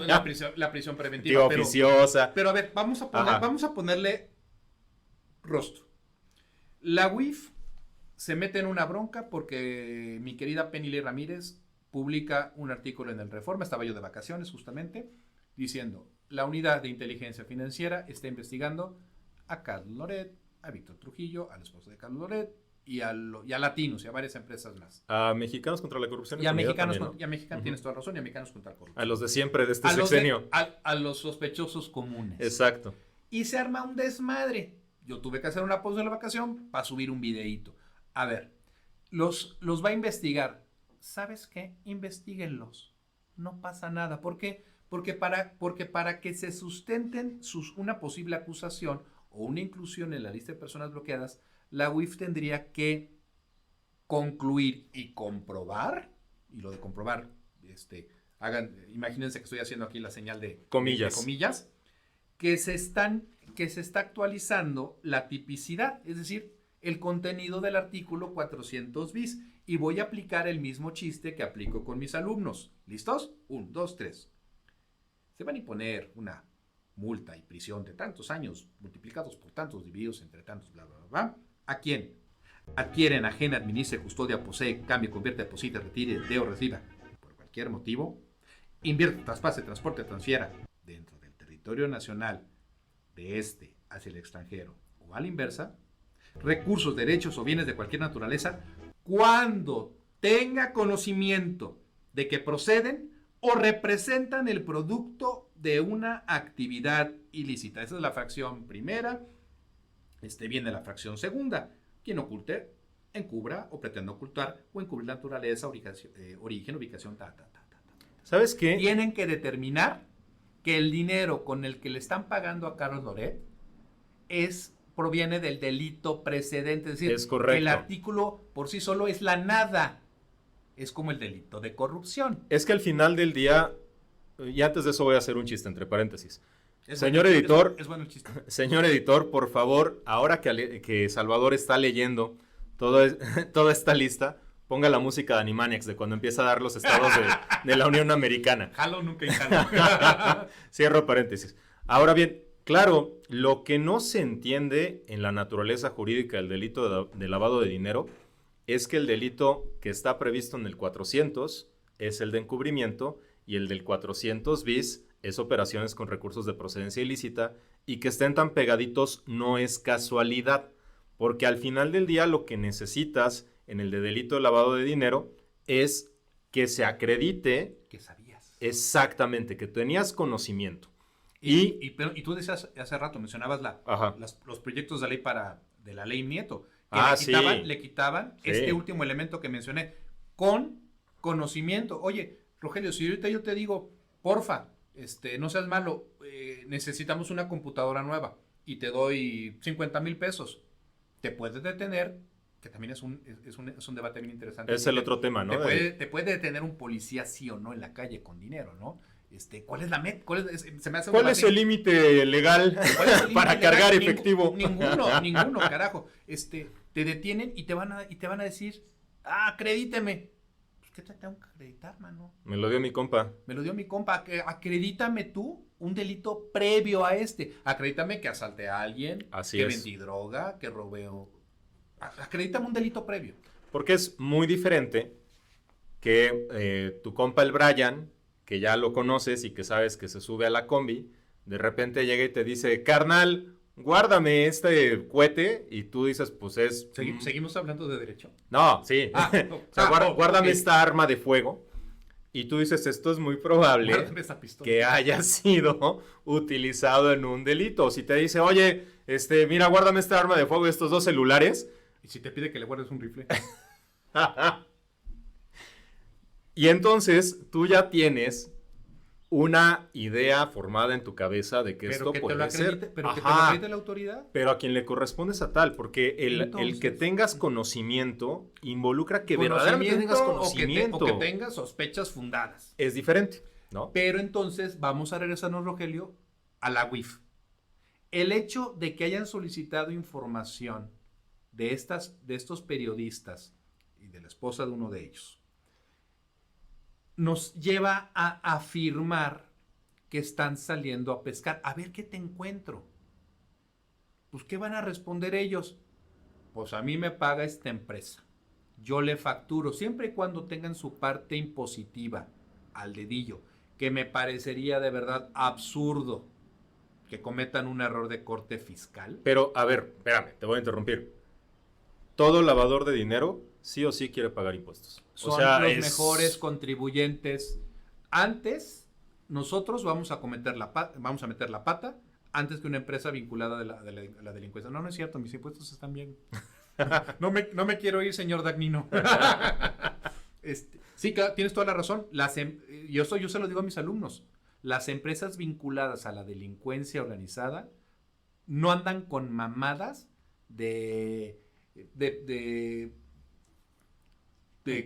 la prisión preventiva. Oficiosa. Pero a ver, vamos a ponerle rostro. La UIF se mete en una bronca porque mi querida Penile Ramírez publica un artículo en el Reforma, estaba yo de vacaciones justamente, diciendo, la unidad de inteligencia financiera está investigando a Carlos Loret, a Víctor Trujillo, al esposo de Carlos Loret, y a Latinos y a varias empresas más. A Mexicanos contra la Corrupción. Y a Mexicanos, también, ¿no? Y a Mexicanos, tienes toda razón, y a Mexicanos contra la Corrupción. A los de siempre de este sexenio. A los sospechosos comunes. Exacto. Y se arma un desmadre. Yo tuve que hacer una pausa de la vacación para subir un videíto. A ver, los va a investigar. ¿Sabes qué? Investíguenlos. No pasa nada. ¿Por qué? Porque para que se sustenten una posible acusación o una inclusión en la lista de personas bloqueadas, la UIF tendría que concluir y comprobar, y lo de comprobar, imagínense que estoy haciendo aquí la señal de comillas, que se está actualizando la tipicidad, es decir, el contenido del artículo 400 bis, y voy a aplicar el mismo chiste que aplico con mis alumnos. ¿Listos? 1, 2, 3. Se van a imponer una multa y prisión de tantos años, multiplicados por tantos, divididos entre tantos, bla, bla, bla, bla. ¿A quién? Adquiere, enajena, administre, custodia, posee, cambie, convierte, deposite, retire, dé o reciba, por cualquier motivo, invierte, traspase, transporte, transfiera dentro del territorio nacional de este hacia el extranjero o a la inversa, recursos, derechos o bienes de cualquier naturaleza, cuando tenga conocimiento de que proceden o representan el producto de una actividad ilícita. Esa es la fracción primera. Viene la fracción segunda. Quien oculte, encubra o pretenda ocultar o encubrir naturaleza, origen, ubicación, ¿Sabes qué? Tienen que determinar que el dinero con el que le están pagando a Carlos Loret proviene del delito precedente. Es decir, es correcto. El artículo por sí solo es la nada. Es como el delito de corrupción. Es que al final del día, y antes de eso voy a hacer un chiste entre paréntesis. Señor editor, es bueno el chiste. Señor editor, por favor, ahora que Salvador está leyendo toda esta lista, ponga la música de Animaniacs de cuando empieza a dar los estados de la Unión Americana. Jalo nunca y jalo. Cierro paréntesis. Ahora bien, claro, lo que no se entiende en la naturaleza jurídica del delito de lavado de dinero es que el delito que está previsto en el 400 es el de encubrimiento y el del 400 bis es operaciones con recursos de procedencia ilícita, y que estén tan pegaditos no es casualidad, porque al final del día lo que necesitas en el de delito de lavado de dinero es que se acredite que sabías. Exactamente, que tenías conocimiento. Y tú decías hace rato, mencionabas los proyectos de ley de la ley Nieto, que le quitaban este último elemento que mencioné, con conocimiento. Oye, Rogelio, si ahorita yo te digo, porfa, no seas malo, necesitamos una computadora nueva y te doy 50,000 pesos, te puedes detener, que también es un debate bien interesante. Es el otro tema, ¿no? Te puede detener un policía sí o no en la calle con dinero, ¿no? ¿Cuál es la meta? ¿Cuál es el límite legal para cargar efectivo? Ninguno, carajo. Te detienen y te van a decir, acredíteme. ¿Qué te tengo que acreditar, mano? Me lo dio mi compa. Acredítame tú un delito previo a Acredítame que asalté a alguien, vendí droga, que robé. Acredítame un delito previo. Porque es muy diferente que tu compa el Brian, que ya lo conoces y que sabes que se sube a la combi, de repente llega y te dice, carnal, guárdame este cohete, y tú dices, pues es... ¿Seguimos hablando de derecho? No, sí. Guárdame esta arma de fuego, y tú dices, esto es muy probable que haya sido utilizado en un delito. O si te dice, oye, mira, guárdame esta arma de fuego y estos 2 celulares. ¿Y si te pide que le guardes un rifle? Y entonces tú ya tienes una idea formada en tu cabeza de que esto puede ser. Pero que te lo acredite la autoridad. Pero a quien le corresponde es a tal, porque el que tengas conocimiento involucra que verdaderamente tengas conocimiento. O que tengas sospechas fundadas. Es diferente, ¿no? Pero entonces vamos a regresarnos, Rogelio, a la UIF. El hecho de que hayan solicitado información de estos periodistas y de la esposa de uno de ellos nos lleva a afirmar que están saliendo a pescar. A ver qué te encuentro. Pues, ¿qué van a responder ellos? Pues a mí me paga esta empresa. Yo le facturo, siempre y cuando tengan su parte impositiva al dedillo, que me parecería de verdad absurdo que cometan un error de corte fiscal. Pero, a ver, espérame, te voy a interrumpir. Todo lavador de dinero sí o sí quiere pagar impuestos. Son los mejores contribuyentes. Antes, nosotros vamos a meter la pata antes que una empresa vinculada a la delincuencia. No es cierto, mis impuestos están bien. No me quiero ir, señor Dagnino. Sí, tienes toda la razón. Yo se lo digo a mis alumnos. Las empresas vinculadas a la delincuencia organizada no andan con mamadas de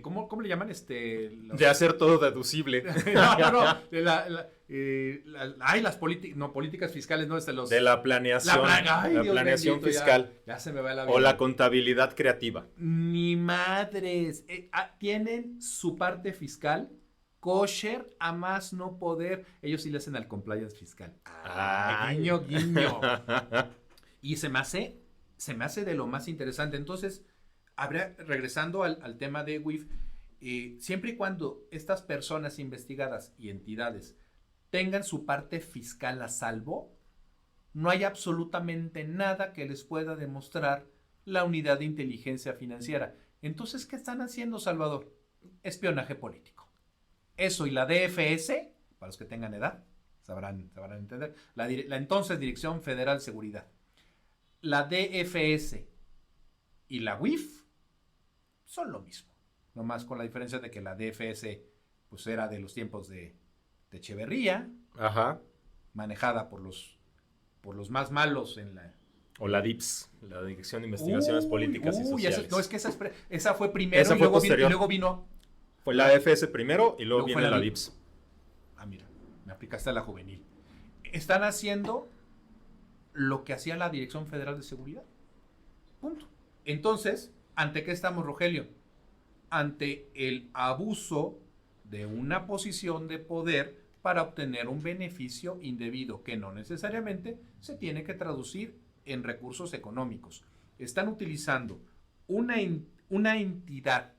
¿cómo le llaman? De hacer todo deducible. No. Las políticas fiscales, no, de la planeación. La planeación fiscal. Ya se me va la vida. O la contabilidad creativa. Ni madres. Tienen su parte fiscal kosher a más no poder. Ellos sí le hacen al compliance fiscal. Guiño. Y se me hace de lo más interesante. Entonces, regresando al tema de WIF, siempre y cuando estas personas investigadas y entidades tengan su parte fiscal a salvo, no hay absolutamente nada que les pueda demostrar la unidad de inteligencia financiera. Entonces, ¿qué están haciendo, Salvador? Espionaje político. Eso y la DFS, para los que tengan edad, sabrán entender, la entonces Dirección Federal de Seguridad, la DFS y la WIF son lo mismo, nomás con la diferencia de que la DFS pues era de los tiempos de Echeverría, ajá, manejada por los más malos en la... O la DIPS, la Dirección de Investigaciones Políticas y Sociales. Es que esa fue primero, esa fue y luego vino... Fue la DFS primero y luego viene la DIPS. Mira, me aplicaste a la juvenil. Están haciendo lo que hacía la Dirección Federal de Seguridad. Punto. Entonces, ¿ante qué estamos, Rogelio? Ante el abuso de una posición de poder para obtener un beneficio indebido que no necesariamente se tiene que traducir en recursos económicos. Están utilizando una entidad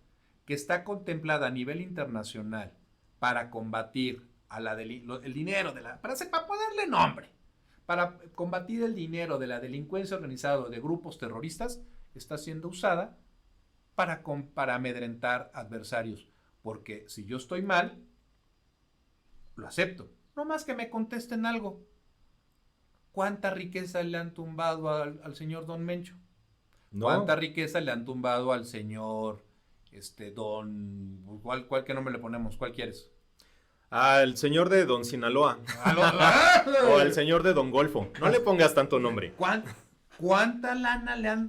que está contemplada a nivel internacional para combatir el dinero para ponerle nombre, para combatir el dinero de la delincuencia organizada de grupos terroristas, está siendo usada para amedrentar adversarios. Porque si yo estoy mal, lo acepto. No más que me contesten algo. ¿Cuánta riqueza le han tumbado al señor Don Mencho? No. ¿Cuánta riqueza le han tumbado al señor Don... ¿Cuál que nombre le ponemos? ¿Cuál quieres? Al señor de Don Sinaloa. O al señor de Don Golfo. No le pongas tanto nombre. ¿Cuánta lana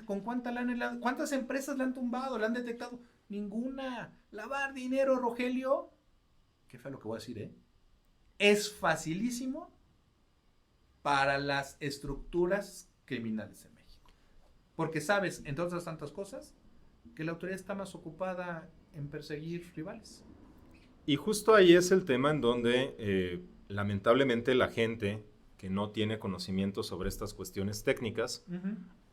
cuántas empresas le han tumbado, le han detectado? Ninguna. Lavar dinero, Rogelio. Qué feo lo que voy a decir, ¿eh? Es facilísimo para las estructuras criminales en México. Porque sabes, entre otras tantas cosas, que la autoridad está más ocupada en perseguir rivales. Y justo ahí es el tema en donde lamentablemente la gente que no tiene conocimiento sobre estas cuestiones técnicas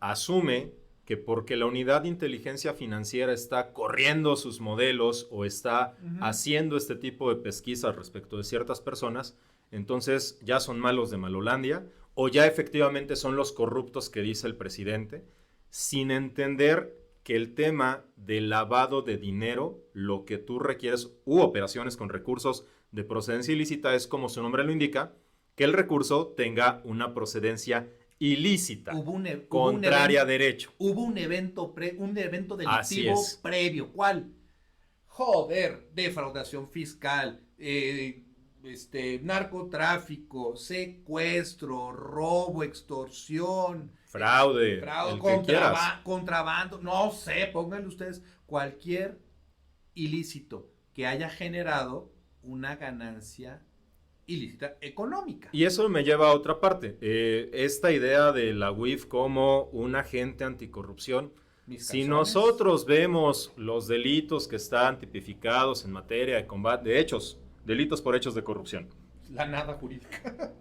asume que porque la unidad de inteligencia financiera está corriendo sus modelos o está haciendo este tipo de pesquisas respecto de ciertas personas, entonces ya son malos de Malolandia o ya efectivamente son los corruptos que dice el presidente, sin entender que el tema del lavado de dinero, lo que tú requieres, u operaciones con recursos de procedencia ilícita, es como su nombre lo indica, que el recurso tenga una procedencia ilícita, contraria a derecho. Hubo un evento delictivo previo. ¿Cuál? Joder, defraudación fiscal, narcotráfico, secuestro, robo, extorsión, fraude, contrabando, no sé, pónganle ustedes cualquier ilícito que haya generado una ganancia ilícita económica. Y eso me lleva a otra parte. Esta idea de la UIF como un agente anticorrupción, si nosotros vemos los delitos que están tipificados en materia de combate, de hechos, delitos por hechos de corrupción. La nada jurídica.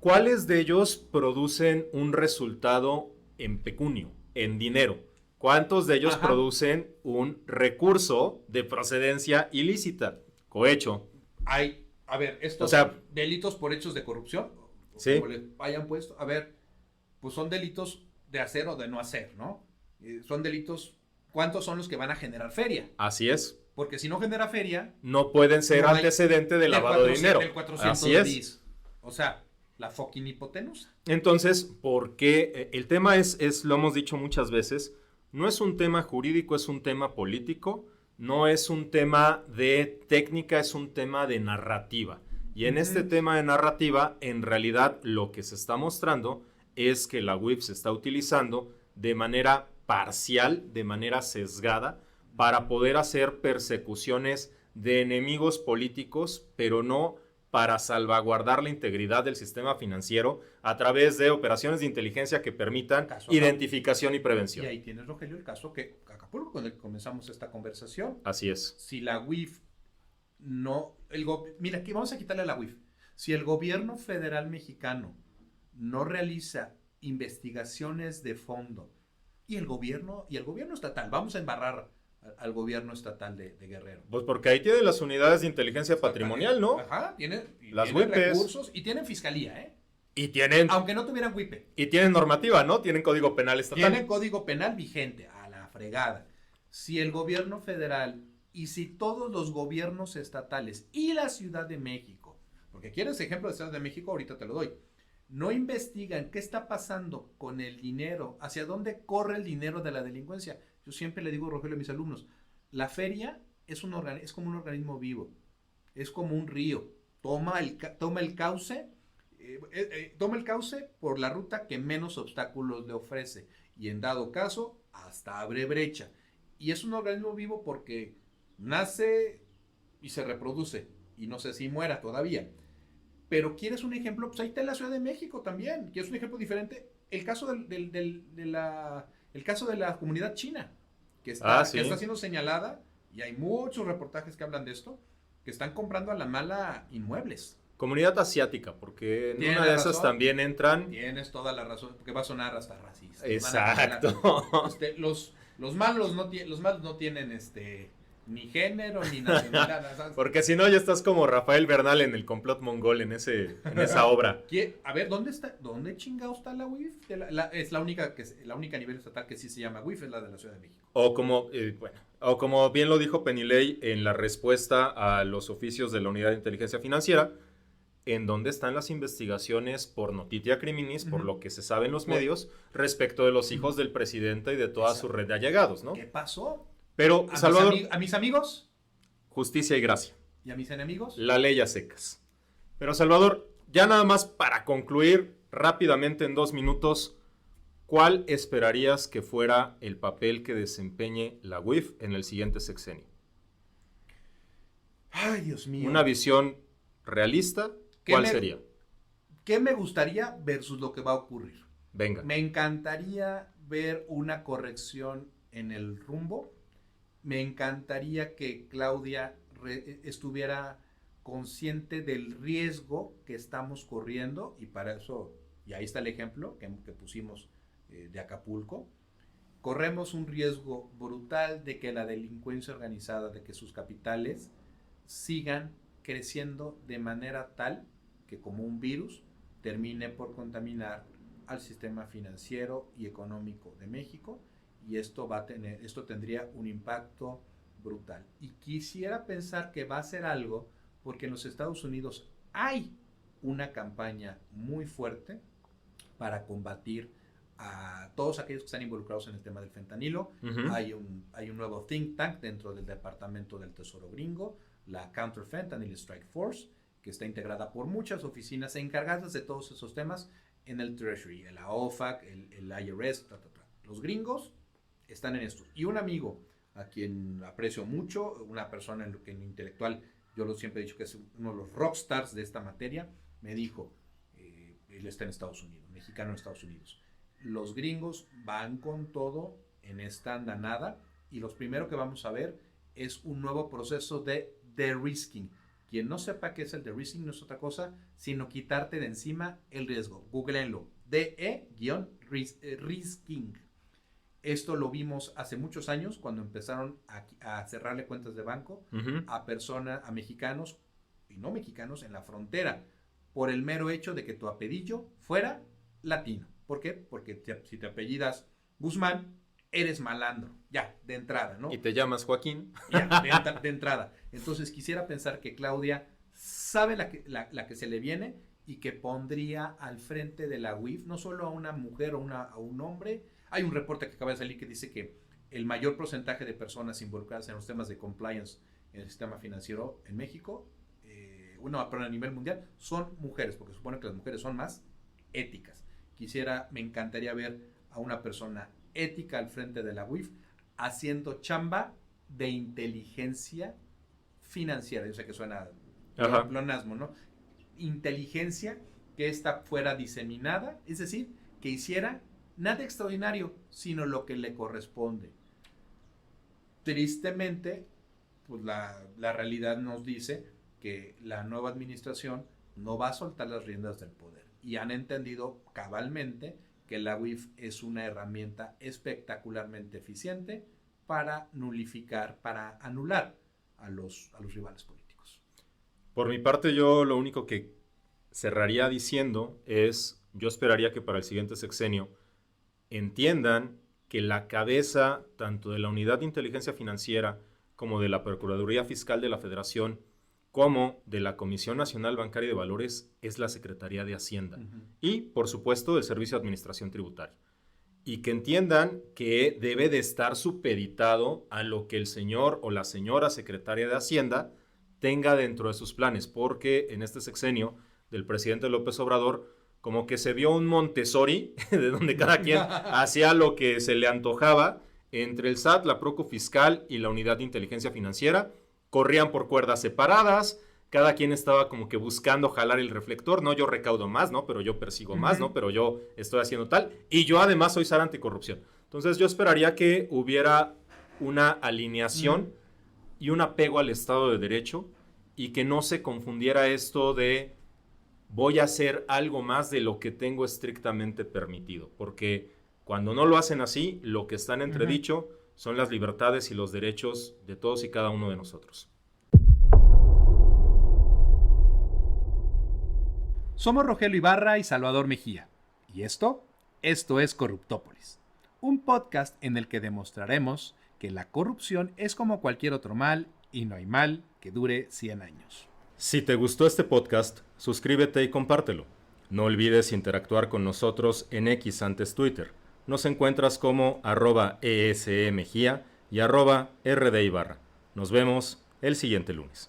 ¿Cuáles de ellos producen un resultado en pecunio, en dinero? ¿Cuántos de ellos producen un recurso de procedencia ilícita, cohecho? A ver, estos delitos por hechos de corrupción, ¿sí? Como le hayan puesto, a ver, pues son delitos de hacer o de no hacer, ¿no? Son delitos, ¿cuántos son los que van a generar feria? Así es. Porque si no genera feria... No pueden ser antecedente de lavado de dinero. Así es. O sea, la fucking hipotenusa. Entonces, ¿por qué? El tema es, lo hemos dicho muchas veces, no es un tema jurídico, es un tema político, no es un tema de técnica, es un tema de narrativa. Y en este tema de narrativa, en realidad, lo que se está mostrando es que la UIF se está utilizando de manera parcial, de manera sesgada, para poder hacer persecuciones de enemigos políticos, pero no para salvaguardar la integridad del sistema financiero a través de operaciones de inteligencia que permitan identificación y prevención. Y ahí tienes, Rogelio, el caso que Acapulco, con el que comenzamos esta conversación. Así es. Si la UIF no... Mira, aquí vamos a quitarle a la UIF. Si el gobierno federal mexicano no realiza investigaciones de fondo y el gobierno estatal, vamos a embarrar al gobierno estatal de Guerrero. Pues porque ahí tienen las unidades de inteligencia patrimonial, ¿no? Ajá, tienen WIPs. Recursos y tienen fiscalía, ¿eh? Y tienen... Aunque no tuvieran WIPE. Y tienen normativa, ¿no? Tienen código penal estatal. Tienen código penal vigente, a la fregada. Si el gobierno federal y si todos los gobiernos estatales y la Ciudad de México, porque quieres ejemplo de Ciudad de México, ahorita te lo doy, no investigan qué está pasando con el dinero, hacia dónde corre el dinero de la delincuencia. Yo siempre le digo, Rogelio, a mis alumnos, la feria es como un organismo vivo, es como un río, toma el cauce por la ruta que menos obstáculos le ofrece y en dado caso hasta abre brecha. Y es un organismo vivo porque nace y se reproduce y no sé si muera todavía. Pero ¿quieres un ejemplo? Pues ahí está en la Ciudad de México también. ¿Quieres un ejemplo diferente? El caso de la comunidad china, que está siendo señalada, y hay muchos reportajes que hablan de esto, que están comprando a la mala inmuebles. Comunidad asiática, porque en una de esas también entran... Tienes toda la razón, porque va a sonar hasta racista. Exacto. Los malos no tienen ni género ni nacionalidad. ¿Sabes? Porque si no ya estás como Rafael Bernal en el complot mongol en esa obra. A ver, ¿dónde chingado está la UIF? Es la única a nivel estatal que sí se llama UIF, es la de la Ciudad de México. O como bien lo dijo Penilei en la respuesta a los oficios de la Unidad de Inteligencia Financiera, en dónde están las investigaciones por notitia criminis, por lo que se sabe en los medios, respecto de los hijos del presidente y de toda su red de allegados, ¿no? ¿Qué pasó? Pero, Salvador... ¿A mis amigos? Justicia y gracia. ¿Y a mis enemigos? La ley a secas. Pero, Salvador, ya nada más para concluir rápidamente en 2 minutos, ¿cuál esperarías que fuera el papel que desempeñe la UIF en el siguiente sexenio? Ay, Dios mío. Una visión realista, ¿cuál sería? ¿Qué me gustaría versus lo que va a ocurrir? Venga. Me encantaría ver una corrección en el rumbo. Me encantaría que Claudia estuviera consciente del riesgo que estamos corriendo y para eso, y ahí está el ejemplo que pusimos de Acapulco, corremos un riesgo brutal de que la delincuencia organizada, de que sus capitales sigan creciendo de manera tal que como un virus termine por contaminar al sistema financiero y económico de México. Y esto tendría un impacto brutal. Y quisiera pensar que va a ser algo porque en los Estados Unidos hay una campaña muy fuerte para combatir a todos aquellos que están involucrados en el tema del fentanilo. Uh-huh. Hay un nuevo think tank dentro del Departamento del Tesoro gringo, la Counter Fentanyl Strike Force, que está integrada por muchas oficinas encargadas de todos esos temas en el Treasury, la OFAC, el IRS, Los gringos están en esto. Y un amigo a quien aprecio mucho, una persona en intelectual, yo siempre he dicho que es uno de los rockstars de esta materia, me dijo, él está en Estados Unidos, mexicano en Estados Unidos, los gringos van con todo en esta andanada y lo primero que vamos a ver es un nuevo proceso de de-risking. Quien no sepa qué es el de-risking no es otra cosa, sino quitarte de encima el riesgo. Googleenlo, DE-risking. Esto lo vimos hace muchos años cuando empezaron a cerrarle cuentas de banco uh-huh. a mexicanos y no mexicanos en la frontera por el mero hecho de que tu apellido fuera latino. ¿Por qué? Porque si te apellidas Guzmán, eres malandro, ya, de entrada, ¿no? Y te llamas Joaquín. Ya, de entrada. Entonces quisiera pensar que Claudia sabe la que se le viene y que pondría al frente de la UIF no solo a una mujer o a un hombre. Hay un reporte que acaba de salir que dice que el mayor porcentaje de personas involucradas en los temas de compliance en el sistema financiero en México, pero a nivel mundial, son mujeres, porque supone que las mujeres son más éticas. me encantaría ver a una persona ética al frente de la UIF haciendo chamba de inteligencia financiera. Yo sé que suena plonasmo, ¿no? Inteligencia que esta fuera diseminada, es decir, que hiciera nada extraordinario, sino lo que le corresponde. Tristemente, pues la realidad nos dice que la nueva administración no va a soltar las riendas del poder y han entendido cabalmente que la UIF es una herramienta espectacularmente eficiente para nulificar, para anular a los rivales políticos. Por mi parte, yo lo único que cerraría diciendo es, yo esperaría que para el siguiente sexenio entiendan que la cabeza tanto de la Unidad de Inteligencia Financiera como de la Procuraduría Fiscal de la Federación como de la Comisión Nacional Bancaria de Valores es la Secretaría de Hacienda y, por supuesto, del Servicio de Administración Tributaria. Y que entiendan que debe de estar supeditado a lo que el señor o la señora secretaria de Hacienda tenga dentro de sus planes, porque en este sexenio del presidente López Obrador como que se vio un Montessori de donde cada quien hacía lo que se le antojaba entre el SAT, la Procu Fiscal y la Unidad de Inteligencia Financiera. Corrían por cuerdas separadas, cada quien estaba como que buscando jalar el reflector, no, yo recaudo más, ¿no? Pero yo persigo más, ¿no? Pero yo estoy haciendo tal, y yo además soy SAR anticorrupción. Entonces yo esperaría que hubiera una alineación y un apego al Estado de Derecho y que no se confundiera esto de voy a hacer algo más de lo que tengo estrictamente permitido, porque cuando no lo hacen así, lo que está en entredicho son las libertades y los derechos de todos y cada uno de nosotros. Somos Rogelio Ibarra y Salvador Mejía. ¿Y esto? Esto es Corruptópolis, un podcast en el que demostraremos que la corrupción es como cualquier otro mal y no hay mal que dure 100 años. Si te gustó este podcast, suscríbete y compártelo. No olvides interactuar con nosotros en X antes Twitter. Nos encuentras como @ESEMejía y @RDIbarra. Nos vemos el siguiente lunes.